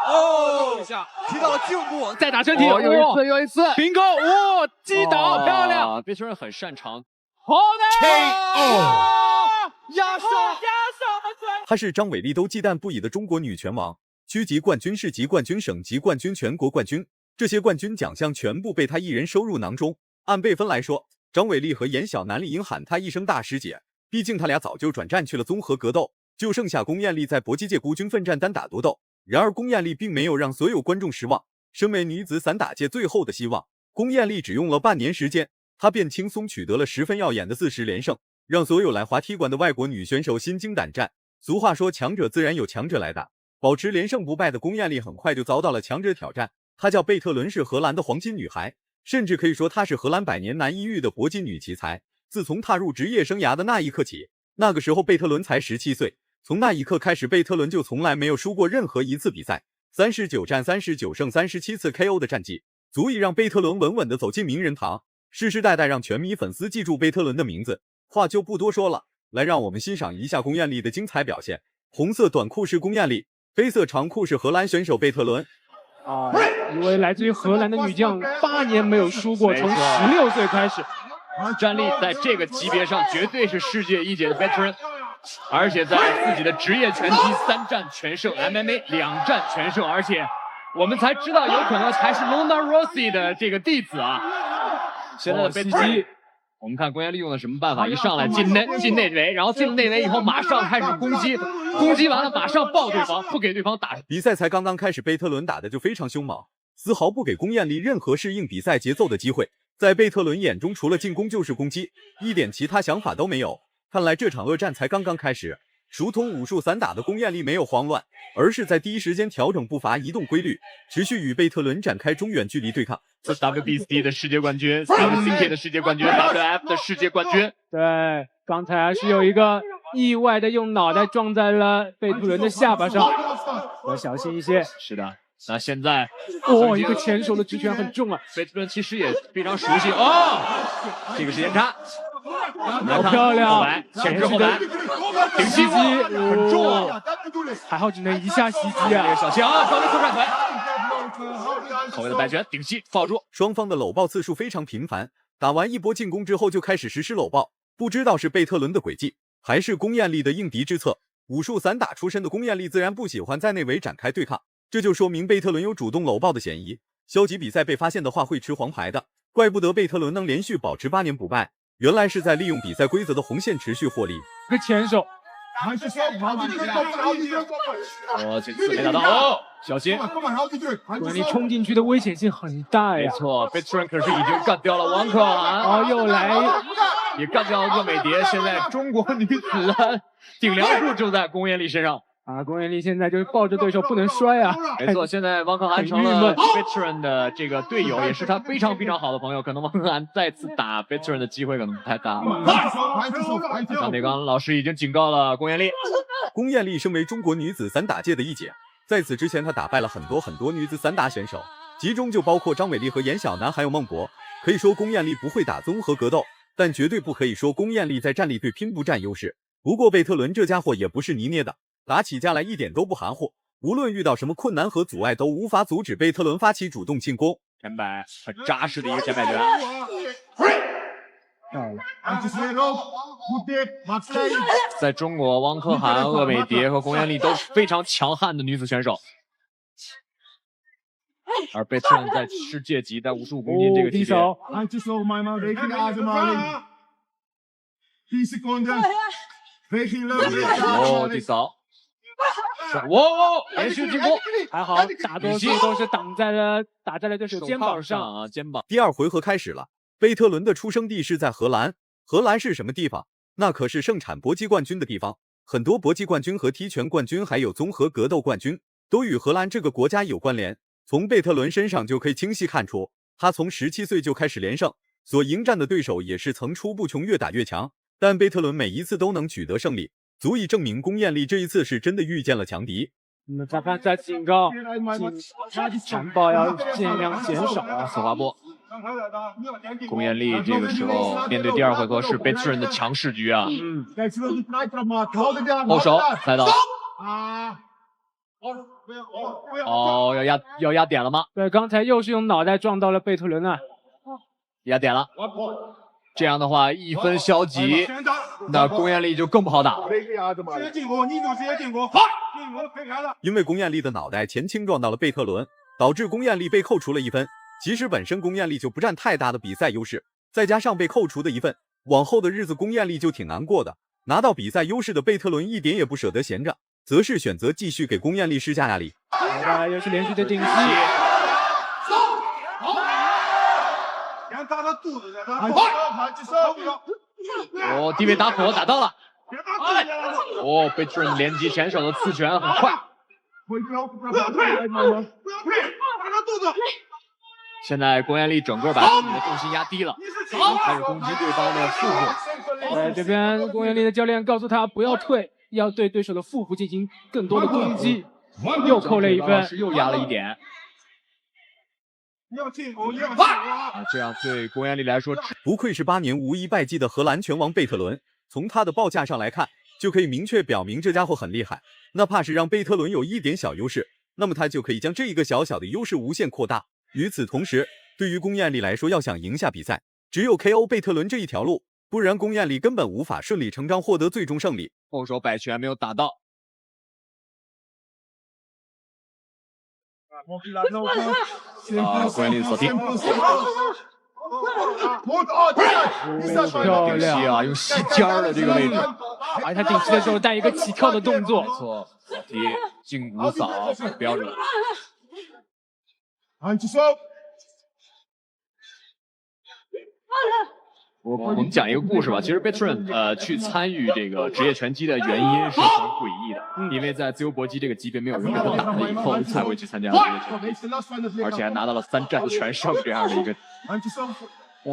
哦，一下踢到了颈部，再打身体，又一次，又一次，平勾，哇，击倒，漂亮 ，Bittern 很擅长。好的 KO 压上。她是张伟丽都忌惮不已的中国女拳王，区级冠军、市级冠军、省级冠军、全国冠军，这些冠军奖项全部被她一人收入囊中。按辈分来说，张伟丽和严小南理应喊她一声大师姐，毕竟他俩早就转战去了综合格斗，就剩下龚艳丽在搏击界孤军奋战单打独斗。然而龚艳丽并没有让所有观众失望，身为女子散打界最后的希望，龚艳丽只用了半年时间，她便轻松取得了十分耀眼的40连胜，让所有来滑踢馆的外国女选手心惊胆战。俗话说，强者自然有强者来打，保持连胜不败的龚艳丽很快就遭到了强者挑战。她叫贝特伦，是荷兰的黄金女孩，甚至可以说她是荷兰百年难一遇的搏击女奇才。自从踏入职业生涯的那一刻起，那个时候贝特伦才17岁，从那一刻开始，贝特伦就从来没有输过任何一次比赛，39战39胜37次 KO 的战绩，足以让贝特伦稳稳地走进名人堂，世世代代让拳迷粉丝记住贝特伦的名字。话就不多说了，来让我们欣赏一下龚艳丽的精彩表现。红色短裤是龚艳丽，黑色长裤是荷兰选手贝特伦。一位来自于荷兰的女将，8年没有输过，从16岁开始，战力在这个级别上绝对是世界一姐的 Bittern， 而且在自己的职业拳击3战全胜 ，MMA 2战全胜，而且我们才知道有可能还是 Ronda Rousey 的这个弟子啊。现在的 Bittern， 我们看龚艳丽用的什么办法？一上来进内围，然后进了内围以后马上开始攻击，攻击完了马上抱对方，不给对方打。比赛才刚刚开始，贝特伦打的就非常凶猛，丝毫不给龚艳丽任何适应比赛节奏的机会。在贝特伦眼中，除了进攻就是攻击，一点其他想法都没有。看来这场恶战才刚刚开始。熟通武术散打的龚艳丽没有慌乱，而是在第一时间调整步伐、移动规律，持续与贝特伦展开中远距离对抗。WBC 的世界冠军 ，WCK 的世界冠军 ，WF 的世界冠军。对，刚才还是有一个意外的用脑袋撞在了贝特伦的下巴上，要小心一些。是的，那现在一个前手的直拳很重啊，贝特伦其实也非常熟悉哦。这个时间差，好漂亮，后摆前置后摆，顶袭击很重啊，还好只能一下袭击啊，小心啊，高位扣转腿，后卫的摆拳顶膝抱住。双方的搂抱次数非常频繁，打完一波进攻之后就开始实施搂抱，不知道是贝特伦的诡计，还是龚艳丽的应敌之策。武术散打出身的龚艳丽自然不喜欢在内围展开对抗，这就说明贝特伦有主动搂抱的嫌疑。消极比赛被发现的话会吃黄牌的，怪不得贝特伦能连续保持8年不败，原来是在利用比赛规则的红线持续获利。个前手，这次没打到哦，小心！龚艳丽冲进去的危险性很大呀。没错 ，Bittern 可是已经干掉了王可涵，又来也干掉了鄂美蝶。现在中国女子的顶梁柱就在龚艳丽身上。龚艳丽现在就是抱着对手不能摔啊！没错，现在王可涵成了 Bittern 的这个队友，也是他非常非常好的朋友。可能王可涵再次打 Bittern 的机会可能不太大。张铁刚老师已经警告了龚艳丽。龚艳丽身为中国女子散打界的一姐，在此之前她打败了很多女子散打选手，其中就包括张伟丽和严小南还有孟博。可以说龚艳丽不会打综合格斗，但绝对不可以说龚艳丽在战力对拼不占优势。不过贝特伦这家伙也不是泥捏的，打起架来一点都不含糊，无论遇到什么困难和阻碍都无法阻止贝特伦发起主动进攻。前摆很扎实的一个前摆拳。在中国，王可涵、鄂美蝶和龚艳丽都是非常强悍的女子选手，而贝特伦在世界级在55公斤这个级别。地扫，连续进攻，还好，大多数都是打在了对手肩膀上啊，肩膀。第二回合开始了，贝特伦的出生地是在荷兰。荷兰是什么地方？那可是盛产搏击冠军的地方，很多搏击冠军和踢拳冠军还有综合格斗冠军都与荷兰这个国家有关联。从贝特伦身上就可以清晰看出，他从17岁就开始连胜，所迎战的对手也是层出不穷，越打越强。但贝特伦每一次都能取得胜利，足以证明龚艳丽这一次是真的遇见了强敌。裁判在警告，残暴要尽量减少啊！策划波，龚艳丽这个时候面对第二回合是Bittern的强势局啊。后手来到，哦，要压点了吗？对，刚才又是用脑袋撞到了贝特伦啊。压点了。这样的话一分消极，那龚彦丽就更不好打了。直接进攻，你就直接进攻，进攻分开了。因为龚彦丽的脑袋前倾撞到了贝特伦，导致龚彦丽被扣除了1分。其实本身龚彦丽就不占太大的比赛优势，再加上被扣除的1分，往后的日子龚彦丽就挺难过的。拿到比赛优势的贝特伦一点也不舍得闲着，则是选择继续给龚彦丽施加压力。又是连续的顶击。先打他肚子，再打哦，低位打火打到了。哦，贝特伦连击前手的刺拳很快。不要退，打他肚子。现在龚彦丽整个把自己的重心压低了，开始攻击对方的腹部。对，这边龚彦丽的教练告诉他不要退，要对对手的腹部进行更多的攻击。又扣了1分，又压了1点。要进攻，要进攻啊！这样对龚彦丽来说，不愧是8年无一败绩的荷兰拳王贝特伦。从他的报价上来看，就可以明确表明这家伙很厉害。哪怕是让贝特伦有一点小优势，那么他就可以将这一个小小的优势无限扩大。与此同时，对于龚彦丽来说，要想赢下比赛，只有 KO 贝特伦这一条路，不然龚彦丽根本无法顺理成章获得最终胜利。后手摆拳没有打到。龚彦丽锁定。漂亮啊，用膝尖的这个位置，而他顶击的时候带一个起跳的动作。没错，提胫骨扫标准。我们讲一个故事吧。其实 Bertrand 去参与这个职业拳击的原因是很诡异的，因为在自由搏击这个级别没有人给他打了以后才会去参加职业拳击，而且还拿到了3战全胜这样的一个。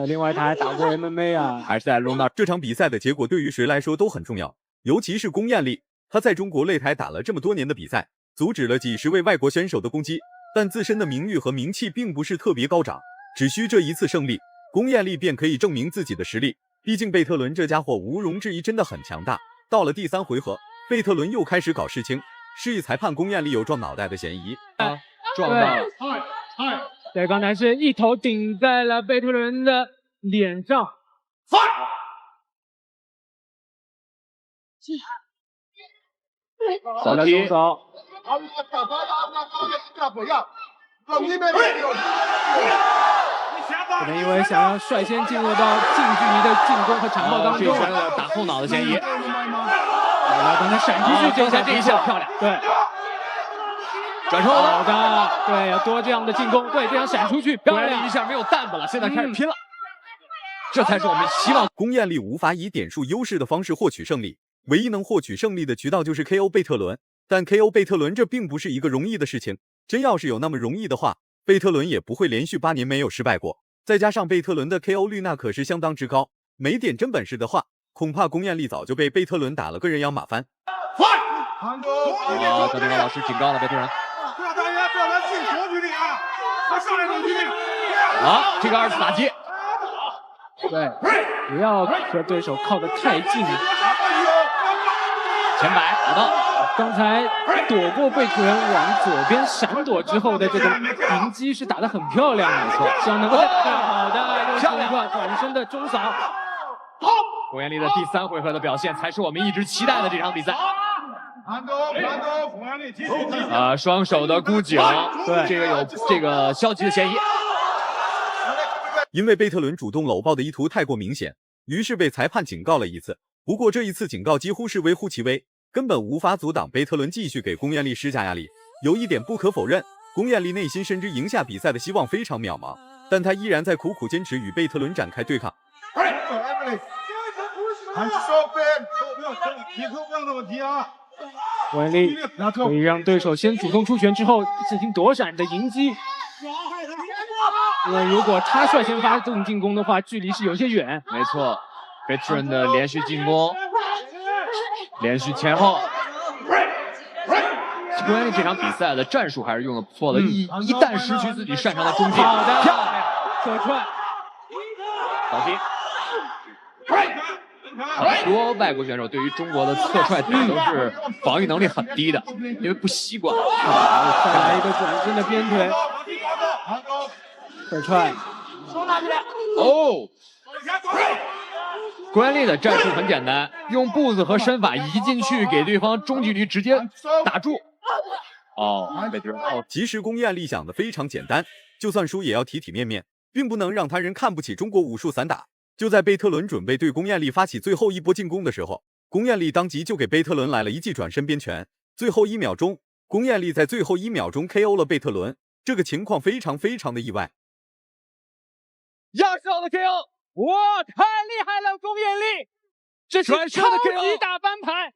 另外他还打过 MMA 啊，还是在隆纳。这场比赛的结果对于谁来说都很重要，尤其是龚彦丽，她在中国擂台打了这么多年的比赛，阻止了几十位外国选手的攻击，但自身的名誉和名气并不是特别高涨，只需这一次胜利，龚彦丽便可以证明自己的实力。毕竟贝特伦这家伙无容置疑真的很强大。到了第3回合，贝特伦又开始搞事情，示意裁判龚彦丽有撞脑袋的嫌疑。撞到了。对，刚才是一头顶在了贝特伦的脸上。扫踢。可能因为想要率先进入到近距离的进攻和缠抱当中，这拳有打后脑的嫌疑。刚才闪出去这一下漂亮。对。转身好的，对，要多这样的进攻，对，这样闪出去，漂亮一下没有弹子了，现在开始拼了，这才是我们希望。龚彦丽无法以点数优势的方式获取胜利，唯一能获取胜利的渠道就是 KO 贝特伦，但 KO 贝特伦这并不是一个容易的事情，真要是有那么容易的话，贝特伦也不会连续8年没有失败过。再加上贝特伦的 KO 率那可是相当之高，没点真本事的话，恐怕龚彦丽早就被贝特伦打了个人仰马翻。德林老师警告了贝特伦。不要他进球距离啊！他上来就距离。好，这个2次打击。对，不要和对手靠得太近。前摆打到。刚才躲过贝特伦往左边闪躲之后的这个迎击是打得很漂亮，没错，希望能够再更好的又是一个转身的中扫。龚彦丽的第3回合的表现才是我们一直期待的这场比赛。双手的箍颈，对，这个有这个消极的嫌疑。因为贝特伦主动搂抱的意图太过明显，于是被裁判警告了1次。不过这一次警告几乎是微乎其微，根本无法阻挡贝特伦继续给龚彦丽施加压力。有一点不可否认，龚彦丽内心深知赢下比赛的希望非常渺茫，但她依然在苦苦坚持与贝特伦展开对抗。龚彦丽可以让对手先主动出拳之后进行躲闪的迎击，因为如果他率先发动进攻的话，距离是有些远。没错 ，Bertrand 的连续进攻，连续前后。龚彦丽这场比赛的战术还是用的不错的，一旦失去自己擅长的中劲，好的，漂亮，侧踹，倒踢。很多外国选手对于中国的侧踹腿都是防御能力很低的，因为不习惯。再来一个转身的边腿，二踹。哦，郭彦丽的战术很简单，用步子和身法移进去，给对方中距离直接打住。其实龚彦丽想的非常简单，就算输也要体体面面，并不能让他人看不起中国武术散打。就在贝特伦准备对龚彦丽发起最后一波进攻的时候，龚彦丽当即就给贝特伦来了一记转身边拳。最后1秒钟，龚彦丽在最后1秒钟 KO 了贝特伦，这个情况非常的意外。压上的 KO， 哇，太厉害了，龚彦丽，这是超级大翻盘。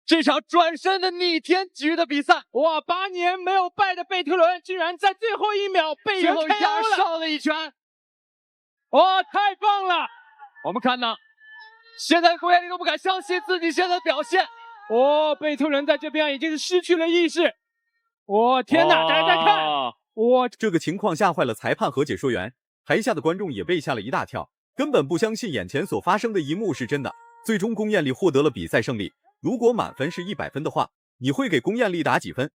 这场转身的逆天局的比赛，哇，8年没有败的贝特伦，竟然在最后1秒被人 KO 压上了一拳。哇，太棒了！我们看到，现在龚彦丽都不敢相信自己现在的表现。哦，贝特伦在这边已经是失去了意识。我天哪，大家再看，哇，这个情况吓坏了裁判和解说员，台下的观众也被吓了一大跳，根本不相信眼前所发生的一幕是真的。最终龚彦丽获得了比赛胜利。如果满分是100分的话，你会给龚彦丽打几分？